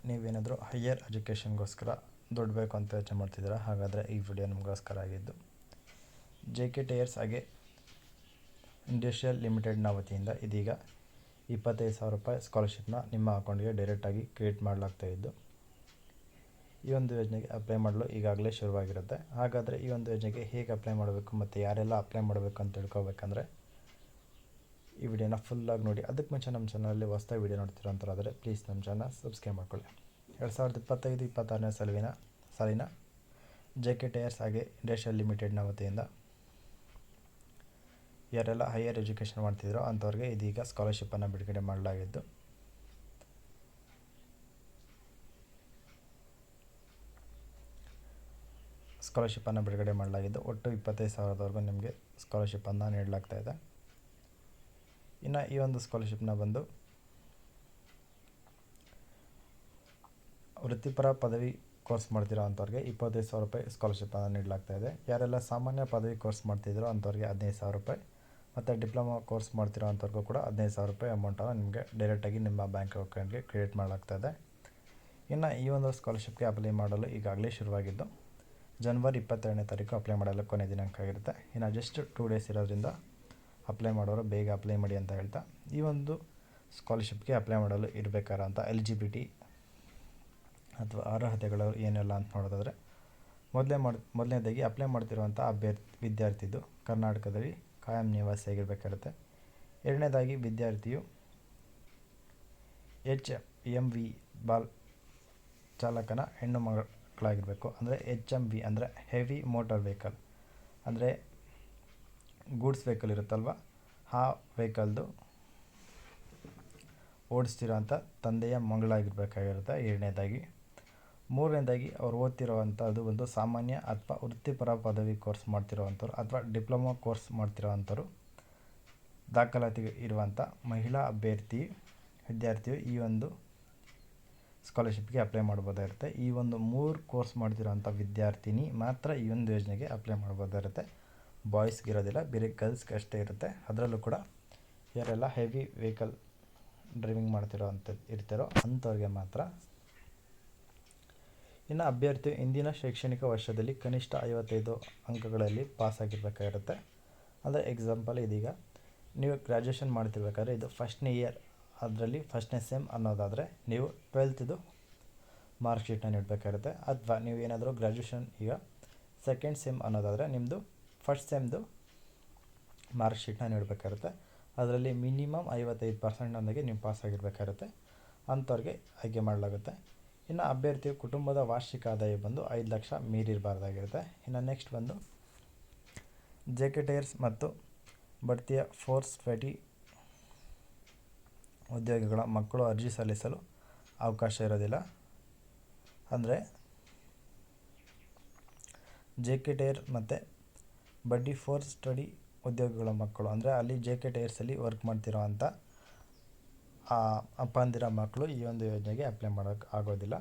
ನೀವೇನಾದರೂ ಹೈಯರ್ ಎಜುಕೇಷನ್ಗೋಸ್ಕರ ದುಡ್ಡು ಬೇಕು ಅಂತ ಯೋಚನೆ ಮಾಡ್ತಿದ್ದೀರಾ? ಹಾಗಾದರೆ ಈ ವಿಡಿಯೋ ನಿಮಗೋಸ್ಕರ ಆಗಿದ್ದು. JK ಟೈರ್ಸ್ ಹಾಗೆ ಇಂಡಸ್ಟ್ರಿಯಲ್ ಲಿಮಿಟೆಡ್ನ ವತಿಯಿಂದ ಇದೀಗ 25,000 ರೂಪಾಯಿ ಸ್ಕಾಲರ್ಶಿಪ್ನ ನಿಮ್ಮ ಅಕೌಂಟ್ಗೆ ಡೈರೆಕ್ಟಾಗಿ ಕ್ರಿಯೇಟ್ ಮಾಡಲಾಗ್ತಾ ಇದ್ದು, ಈ ಒಂದು ಯೋಜನೆಗೆ ಅಪ್ಲೈ ಮಾಡಲು ಈಗಾಗಲೇ ಶುರುವಾಗಿರುತ್ತೆ. ಹಾಗಾದರೆ ಈ ಒಂದು ಯೋಜನೆಗೆ ಹೇಗೆ ಅಪ್ಲೈ ಮಾಡಬೇಕು ಮತ್ತು ಯಾರೆಲ್ಲ ಅಪ್ಲೈ ಮಾಡಬೇಕು ಅಂತ ತಿಳ್ಕೊಬೇಕಂದ್ರೆ ಈ ವಿಡಿಯೋನ ಫುಲ್ಲಾಗಿ ನೋಡಿ. ಅದಕ್ಕೆ ಮುಂಚೆ ನಮ್ಮ ಚಾನಲಲ್ಲಿ ಹೊಸದಾಗಿ ವಿಡಿಯೋ ನೋಡ್ತಿರೋಂಥರಾದರೆ ಪ್ಲೀಸ್ ನಮ್ಮ ಚಾನಲ್ ಸಬ್ಸ್ಕ್ರೈಬ್ ಮಾಡ್ಕೊಳ್ಳಿ. 2025-26ನೇ ಸಾಲಿನ JK ಟೈರ್ಸ್ ಹಾಗೆ ಇಂಡಸ್ಟ್ರಿಯಲ್ ಲಿಮಿಟೆಡ್ನ ವತಿಯಿಂದ ಯಾರೆಲ್ಲ ಹೈಯರ್ ಎಜುಕೇಷನ್ ಮಾಡ್ತಿದ್ರೋ ಅಂಥವ್ರಿಗೆ ಇದೀಗ ಸ್ಕಾಲರ್ಶಿಪ್ಪನ್ನು ಬಿಡುಗಡೆ ಮಾಡಲಾಗಿದ್ದು, ಒಟ್ಟು 25,000ವರೆಗೂ ನಿಮಗೆ ಸ್ಕಾಲರ್ಶಿಪ್ಪನ್ನು ನೀಡಲಾಗ್ತಾ ಇದೆ. ಇನ್ನು ಈ ಒಂದು ಸ್ಕಾಲರ್ಶಿಪ್ನ ಬಂದು ವೃತ್ತಿಪರ ಪದವಿ ಕೋರ್ಸ್ ಮಾಡ್ತಿರೋ ಅಂಥವ್ರಿಗೆ 25,000 ರೂಪಾಯಿ ಸ್ಕಾಲರ್ಶಿಪ್ಪನ್ನು ನೀಡಲಾಗ್ತಾ ಇದೆ. ಯಾರೆಲ್ಲ ಸಾಮಾನ್ಯ ಪದವಿ ಕೋರ್ಸ್ ಮಾಡ್ತಿದ್ರೋ ಅಂಥವ್ರಿಗೆ 15,000 ರೂಪಾಯಿ ಮತ್ತು ಡಿಪ್ಲೊಮಾ ಕೋರ್ಸ್ ಮಾಡ್ತಿರೋ ಅಂಥವ್ರಿಗೂ ಕೂಡ 15,000 ರೂಪಾಯಿ ಅಮೌಂಟನ್ನು ನಿಮಗೆ ಡೈರೆಕ್ಟಾಗಿ ನಿಮ್ಮ ಬ್ಯಾಂಕ್ ಅಕೌಂಟ್ಗೆ ಕ್ರಿಯೇಟ್ ಮಾಡಲಾಗ್ತಾ ಇದೆ. ಇನ್ನು ಈ ಒಂದು ಸ್ಕಾಲರ್ಶಿಪ್ಗೆ ಅಪ್ಲೈ ಮಾಡಲು ಈಗಾಗಲೇ ಶುರುವಾಗಿದ್ದು, ಜನವರಿ 22ನೇ ತಾರೀಕು ಅಪ್ಲೈ ಮಾಡಲು ಕೊನೆ ದಿನಾಂಕ ಆಗಿರುತ್ತೆ. ಇನ್ನು ಜಸ್ಟ್ 2 ಡೇಸ್ ಇರೋದ್ರಿಂದ ಅಪ್ಲೈ ಮಾಡೋರು ಬೇಗ ಅಪ್ಲೈ ಮಾಡಿ ಅಂತ ಹೇಳ್ತಾ, ಈ ಒಂದು ಸ್ಕಾಲರ್ಶಿಪ್ಗೆ ಅಪ್ಲೈ ಮಾಡಲು ಇರಬೇಕಾದಂಥ ಎಲಿಜಿಬಿಲಿಟಿ ಅಥವಾ ಅರ್ಹತೆಗಳು ಏನೆಲ್ಲ ಅಂತ ನೋಡೋದಾದರೆ, ಮೊದಲನೇದಾಗಿ ಅಪ್ಲೈ ಮಾಡ್ತಿರುವಂಥ ವಿದ್ಯಾರ್ಥಿದು ಕರ್ನಾಟಕದಲ್ಲಿ ಕಾಯಂ ನಿವಾಸಿಯಾಗಿರಬೇಕಾಗುತ್ತೆ. ಎರಡನೇದಾಗಿ ವಿದ್ಯಾರ್ಥಿಯು HMV ಚಾಲಕನ ಹೆಣ್ಣು ಮಕ್ಕಳಾಗಿರಬೇಕು. ಅಂದರೆ HMV ಅಂದರೆ ಹೆವಿ ಮೋಟಾರ್ ವೆಹಿಕಲ್, ಅಂದರೆ ಗೂಡ್ಸ್ ವೆಹಿಕಲ್ ಇರುತ್ತಲ್ವ, ಆ ವೆಹಿಕಲ್ದು ಓಡಿಸ್ತಿರೋಂಥ ತಂದೆಯ ಮಗಳಾಗಿರಬೇಕಾಗಿರುತ್ತೆ ಎರಡನೇದಾಗಿ. ಮೂರನೇದಾಗಿ ಅವ್ರು ಓದ್ತಿರೋವಂಥದ್ದು ಒಂದು ಸಾಮಾನ್ಯ ಅಥವಾ ವೃತ್ತಿಪರ ಪದವಿ ಕೋರ್ಸ್ ಮಾಡ್ತಿರೋವಂಥವ್ರು ಅಥವಾ ಡಿಪ್ಲೊಮಾ ಕೋರ್ಸ್ ಮಾಡ್ತಿರೋವಂಥವ್ರು ದಾಖಲಾತಿ ಇರುವಂಥ ಮಹಿಳಾ ವಿದ್ಯಾರ್ಥಿಯು ಈ ಒಂದು ಸ್ಕಾಲರ್ಶಿಪ್ಗೆ ಅಪ್ಲೈ ಮಾಡ್ಬೋದಾಗಿರುತ್ತೆ. ಈ ಒಂದು 3 ಕೋರ್ಸ್ ಮಾಡ್ತಿರೋವಂಥ ವಿದ್ಯಾರ್ಥಿನಿ ಮಾತ್ರ ಈ ಒಂದು ಯೋಜನೆಗೆ ಅಪ್ಲೈ ಮಾಡ್ಬೋದಾಗಿರುತ್ತೆ. ಬಾಯ್ಸ್ಗೆ ಇರೋದಿಲ್ಲ, ಬೇರೆ ಗರ್ಲ್ಸ್ಗೆ ಅಷ್ಟೇ ಇರುತ್ತೆ. ಅದರಲ್ಲೂ ಕೂಡ ಯಾರೆಲ್ಲ ಹೆವಿ ವೆಹಿಕಲ್ ಡ್ರೈವಿಂಗ್ ಇರ್ತಾರೋ ಅಂಥವ್ರಿಗೆ ಮಾತ್ರ. ಇನ್ನು ಅಭ್ಯರ್ಥಿ ಇಂದಿನ ಶೈಕ್ಷಣಿಕ ವರ್ಷದಲ್ಲಿ ಕನಿಷ್ಠ 55 ಅಂಕಗಳಲ್ಲಿ ಪಾಸ್ ಆಗಿರಬೇಕಾಗಿರುತ್ತೆ. ಅಂದರೆ ಎಕ್ಸಾಂಪಲ್, ಇದೀಗ ನೀವು ಗ್ರ್ಯಾಜುಯೇಷನ್ ಮಾಡ್ತಿರ್ಬೇಕಾದ್ರೆ ಇದು ಫಸ್ಟ್ನೇ ಇಯರ್, ಅದರಲ್ಲಿ ಫಸ್ಟ್ನೇ ಸೆಮ್ ಅನ್ನೋದಾದರೆ ನೀವು 12th ಮಾರ್ಕ್ ಶೀಟ್ನ ನೀಡಬೇಕಾಗಿರುತ್ತೆ. ಅಥವಾ ನೀವು ಏನಾದರೂ ಗ್ರ್ಯಾಜುಯೇಷನ್ ಈಗ ಸೆಕೆಂಡ್ ಸೆಮ್ ಅನ್ನೋದಾದರೆ ನಿಮ್ಮದು ಫಸ್ಟ್ ಸೆಮ್ದು ಮಾರ್ಕ್ ಶೀಟ್ನ ನೀಡಬೇಕಾಗಿರುತ್ತೆ. ಅದರಲ್ಲಿ ಮಿನಿಮಮ್ 55%ನೊಂದಿಗೆ ನೀವು ಪಾಸ್ ಆಗಿರಬೇಕಾಗಿರುತ್ತೆ. ಅಂಥವ್ರಿಗೆ ಆಯ್ಕೆ ಮಾಡಲಾಗುತ್ತೆ. ಇನ್ನು ಅಭ್ಯರ್ಥಿಯ ಕುಟುಂಬದ ವಾರ್ಷಿಕ ಆದಾಯ ಬಂದು 5 ಲಕ್ಷ ಮೀರಿರಬಾರ್ದಾಗಿರುತ್ತೆ. ಇನ್ನು ನೆಕ್ಸ್ಟ್ ಬಂದು JK ಟೈರ್ಸ್ ಮತ್ತು ಬಡ್ತಿಯ 420 ಉದ್ಯೋಗಿಗಳ ಮಕ್ಕಳು ಅರ್ಜಿ ಸಲ್ಲಿಸಲು ಅವಕಾಶ ಇರೋದಿಲ್ಲ. ಅಂದರೆ JK ಟೈರ್ ಮತ್ತು ಬಡ್ಡಿ 420 ಉದ್ಯೋಗಿಗಳ ಮಕ್ಕಳು, ಅಂದರೆ ಅಲ್ಲಿ JK ಟೈರ್ಸಲ್ಲಿ ವರ್ಕ್ ಮಾಡ್ತಿರೋವಂಥ ಅಪ್ಪಂದಿರ ಮಕ್ಕಳು ಈ ಒಂದು ಯೋಜನೆಗೆ ಅಪ್ಲೈ ಮಾಡೋಕ್ಕೆ ಆಗೋದಿಲ್ಲ.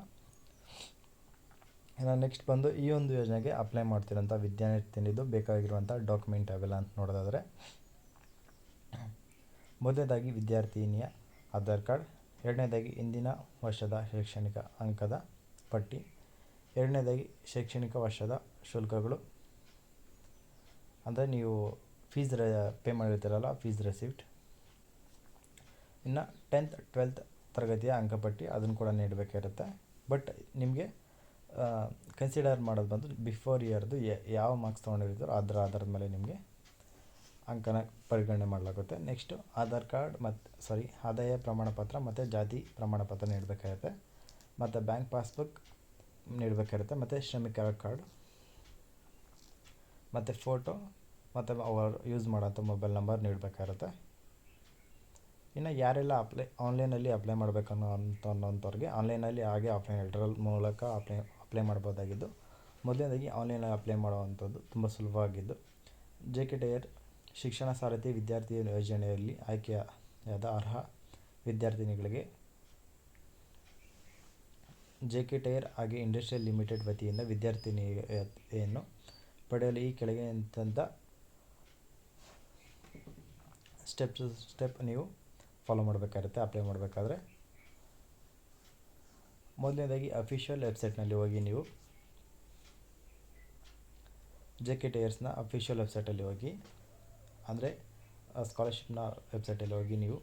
ಇನ್ನು ನೆಕ್ಸ್ಟ್ ಬಂದು ಈ ಒಂದು ಯೋಜನೆಗೆ ಅಪ್ಲೈ ಮಾಡ್ತಿರೋಂಥ ವಿದ್ಯಾರ್ಥಿನಿದು ಬೇಕಾಗಿರುವಂಥ ಡಾಕ್ಯುಮೆಂಟ್ ಅವೆಲ್ಲ ಅಂತ ನೋಡೋದಾದರೆ, ಮೊದಲನೇದಾಗಿ ವಿದ್ಯಾರ್ಥಿನಿಯ ಆಧಾರ್ ಕಾರ್ಡ್, ಎರಡನೇದಾಗಿ ಇಂದಿನ ವರ್ಷದ ಶೈಕ್ಷಣಿಕ ಅಂಕದ ಪಟ್ಟಿ, ಎರಡನೇದಾಗಿ ಶೈಕ್ಷಣಿಕ ವರ್ಷದ ಶುಲ್ಕಗಳು, ಅಂದರೆ ನೀವು ಫೀಸ್ ಪೇ ಮಾಡಿರ್ತೀರಲ್ಲ ಫೀಸ್ ರೆಸಿಪ್ಟ್, ಇನ್ನು 10th 12th ತರಗತಿಯ ಅಂಕಪಟ್ಟಿ ಅದನ್ನು ಕೂಡ ನೀಡಬೇಕಾಗಿರುತ್ತೆ. ಬಟ್ ನಿಮಗೆ ಕನ್ಸಿಡರ್ ಮಾಡೋದು ಬಂದು ಬಿಫೋರ್ ಇಯರ್ದು ಯಾವ ಮಾರ್ಕ್ಸ್ ತೊಗೊಂಡಿರ್ತೀರೋ ಅದರ ಆಧಾರದ ಮೇಲೆ ನಿಮಗೆ ಅಂಕನ ಪರಿಗಣನೆ ಮಾಡಲಾಗುತ್ತೆ. ನೆಕ್ಸ್ಟು ಆಧಾರ್ ಕಾರ್ಡ್ ಆದಾಯ ಪ್ರಮಾಣ ಪತ್ರ ಮತ್ತು ಜಾತಿ ಪ್ರಮಾಣ ಪತ್ರ ನೀಡಬೇಕಾಗುತ್ತೆ, ಮತ್ತು ಬ್ಯಾಂಕ್ ಪಾಸ್ಬುಕ್ ನೀಡಬೇಕಾಗುತ್ತೆ, ಮತ್ತು ಶ್ರಮಿಕರ ಕಾರ್ಡ್, ಮತ್ತು ಫೋಟೋ, ಮತ್ತು ಅವರು ಯೂಸ್ ಮಾಡೋಂಥ ಮೊಬೈಲ್ ನಂಬರ್ ನೀಡಬೇಕಾಗಿರುತ್ತೆ. ಇನ್ನು ಯಾರೆಲ್ಲ ಆನ್ಲೈನಲ್ಲಿ ಅಪ್ಲೈ ಅನ್ನೋಂಥವ್ರಿಗೆ ಆನ್ಲೈನಲ್ಲಿ ಹಾಗೆ ಆಫ್ಲೈನ್ ಎರಡರ ಮೂಲಕ ಅಪ್ಲೈ ಮಾಡ್ಬೋದಾಗಿದ್ದು, ಮೊದಲನೇದಾಗಿ ಆನ್ಲೈನಲ್ಲಿ ಅಪ್ಲೈ ಮಾಡುವಂಥದ್ದು ತುಂಬ ಸುಲಭವಾಗಿದ್ದು, JK ಟೈರ್ ಶಿಕ್ಷಣ ಸಾರಥಿ ವಿದ್ಯಾರ್ಥಿ ಯೋಜನೆಯಲ್ಲಿ ಆಯ್ಕೆಯಾದ ಅರ್ಹ ವಿದ್ಯಾರ್ಥಿನಿಗಳಿಗೆ JK ಟೈರ್ ಹಾಗೆ ಇಂಡಸ್ಟ್ರಿಯಲ್ ಲಿಮಿಟೆಡ್ ವತಿಯಿಂದ ವಿದ್ಯಾರ್ಥಿನಿಯನ್ನು ಪಡೆಯಲು ಈ ಕೆಳಗಿನಂಥ ಸ್ಟೆಪ್ ನೀವು ಫಾಲೋ ಮಾಡಬೇಕಾಗುತ್ತೆ. ಅಪ್ಲೈ ಮಾಡಬೇಕಾದ್ರೆ ಮೊದಲನೇದಾಗಿ ಅಫಿಷಿಯಲ್ ವೆಬ್ಸೈಟ್ನಲ್ಲಿ ಹೋಗಿ ನೀವು JK Tiers ಅಫಿಷಿಯಲ್ ವೆಬ್ಸೈಟಲ್ಲಿ ಹೋಗಿ, ಅಂದರೆ ಸ್ಕಾಲರ್ಶಿಪ್ನ ವೆಬ್ಸೈಟಲ್ಲಿ ಹೋಗಿ ನೀವು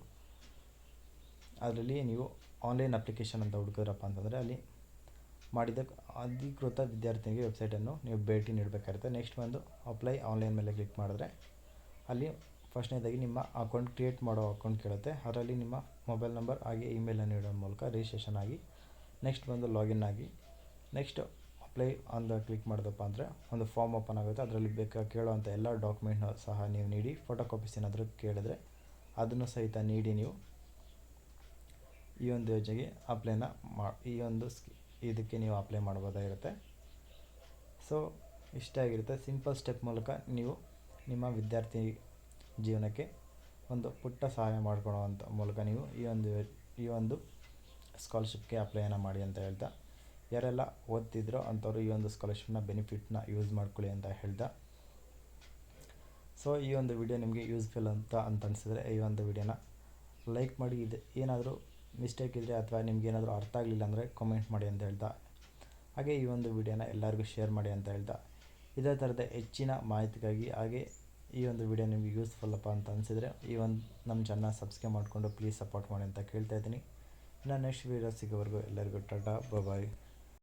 ಅದರಲ್ಲಿ ನೀವು ಆನ್ಲೈನ್ ಅಪ್ಲಿಕೇಶನ್ ಅಂತ ಹುಡುಕಿದ್ರಪ್ಪ ಅಂತಂದರೆ ಅಲ್ಲಿ ಮಾಡಿದ ಅಧಿಕೃತ ವಿದ್ಯಾರ್ಥಿನಿಗೆ ವೆಬ್ಸೈಟನ್ನು ನೀವು ಭೇಟಿ ನೀಡಬೇಕಾಗುತ್ತೆ. ನೆಕ್ಸ್ಟ್ ಬಂದು ಅಪ್ಲೈ ಆನ್ಲೈನ್ ಮೇಲೆ ಕ್ಲಿಕ್ ಮಾಡಿದ್ರೆ ಅಲ್ಲಿ ಫಸ್ಟ್ನೇದಾಗಿ ನಿಮ್ಮ ಅಕೌಂಟ್ ಕ್ರಿಯೇಟ್ ಮಾಡೋ ಅಕೌಂಟ್ ಕೇಳುತ್ತೆ. ಅದರಲ್ಲಿ ನಿಮ್ಮ ಮೊಬೈಲ್ ನಂಬರ್ ಹಾಗೆ ಇಮೇಲನ್ನು ನೀಡೋ ಮೂಲಕ ರಿಜಿಸ್ಟ್ರೇಷನ್ ಆಗಿ ನೆಕ್ಸ್ಟ್ ಬಂದು ಲಾಗಿನ್ ಆಗಿ ನೆಕ್ಸ್ಟ್ ಅಪ್ಲೈ ಅಂತ ಕ್ಲಿಕ್ ಮಾಡಿದಪ್ಪ ಅಂದರೆ ಒಂದು ಫಾರ್ಮ್ ಓಪನ್ ಆಗುತ್ತೆ. ಅದರಲ್ಲಿ ಕೇಳೋವಂಥ ಎಲ್ಲ ಡಾಕ್ಯುಮೆಂಟ್ನ ಸಹ ನೀವು ನೀಡಿ, ಫೋಟೋ ಕಾಪೀಸ್ ಏನಾದರೂ ಕೇಳಿದ್ರೆ ಅದನ್ನು ಸಹಿತ ನೀಡಿ ನೀವು ಈ ಒಂದು ಯೋಜನೆಗೆ ಅಪ್ಲೈನ ಇದಕ್ಕೆ ನೀವು ಅಪ್ಲೈ ಮಾಡ್ಬೋದಾಗಿರುತ್ತೆ. ಸೊ ಇಷ್ಟೇ ಆಗಿರುತ್ತೆ. ಸಿಂಪಲ್ ಸ್ಟೆಪ್ ಮೂಲಕ ನೀವು ನಿಮ್ಮ ವಿದ್ಯಾರ್ಥಿ ಜೀವನಕ್ಕೆ ಒಂದು ಪುಟ್ಟ ಸಹಾಯ ಮಾಡ್ಕೊಳ್ಳೋವಂಥ ಮೂಲಕ ನೀವು ಈ ಒಂದು ಸ್ಕಾಲರ್ಶಿಪ್ಗೆ ಅಪ್ಲೈನ ಮಾಡಿ ಅಂತ ಹೇಳ್ತಾ, ಯಾರೆಲ್ಲ ಓದ್ತಿದ್ರೋ ಅಂಥವ್ರು ಈ ಒಂದು ಸ್ಕಾಲರ್ಶಿಪ್ನ ಬೆನಿಫಿಟ್ನ ಯೂಸ್ ಮಾಡ್ಕೊಳ್ಳಿ ಅಂತ ಹೇಳ್ತಾ, ಸೊ ಈ ಒಂದು ವಿಡಿಯೋ ನಿಮಗೆ ಯೂಸ್ಫುಲ್ ಅಂತ ಅನಿಸಿದರೆ ಈ ಒಂದು ವಿಡಿಯೋನ ಲೈಕ್ ಮಾಡಿ. ಇದು ಏನಾದರೂ ಮಿಸ್ಟೇಕ್ ಇದ್ದರೆ ಅಥವಾ ನಿಮ್ಗೆ ಏನಾದರೂ ಅರ್ಥ ಆಗಲಿಲ್ಲ ಅಂದರೆ ಕಮೆಂಟ್ ಮಾಡಿ ಅಂತ ಹೇಳ್ತಾ, ಹಾಗೆ ಈ ಒಂದು ವಿಡಿಯೋನ ಎಲ್ಲರಿಗೂ ಶೇರ್ ಮಾಡಿ ಅಂತ ಹೇಳ್ತಾ, ಇದೇ ಥರದ ಹೆಚ್ಚಿನ ಮಾಹಿತಿಗಾಗಿ ಹಾಗೆ ಈ ಒಂದು ವಿಡಿಯೋ ನಿಮಗೆ ಯೂಸ್ಫುಲ್ಲಪ್ಪ ಅಂತ ಅನಿಸಿದರೆ ನಮ್ಮ ಚಾನಲ್ನ ಸಬ್ಸ್ಕ್ರೈಬ್ ಮಾಡಿಕೊಂಡು ಪ್ಲೀಸ್ ಸಪೋರ್ಟ್ ಮಾಡಿ ಅಂತ ಕೇಳ್ತಾ ಇದ್ದೀನಿ. ಇನ್ನು ನೆಕ್ಸ್ಟ್ ವೀಡಿಯೋ ಸಿಗೋವರೆಗೂ ಎಲ್ಲರಿಗೂ ಟಾಟಾ ಬಾಯ್.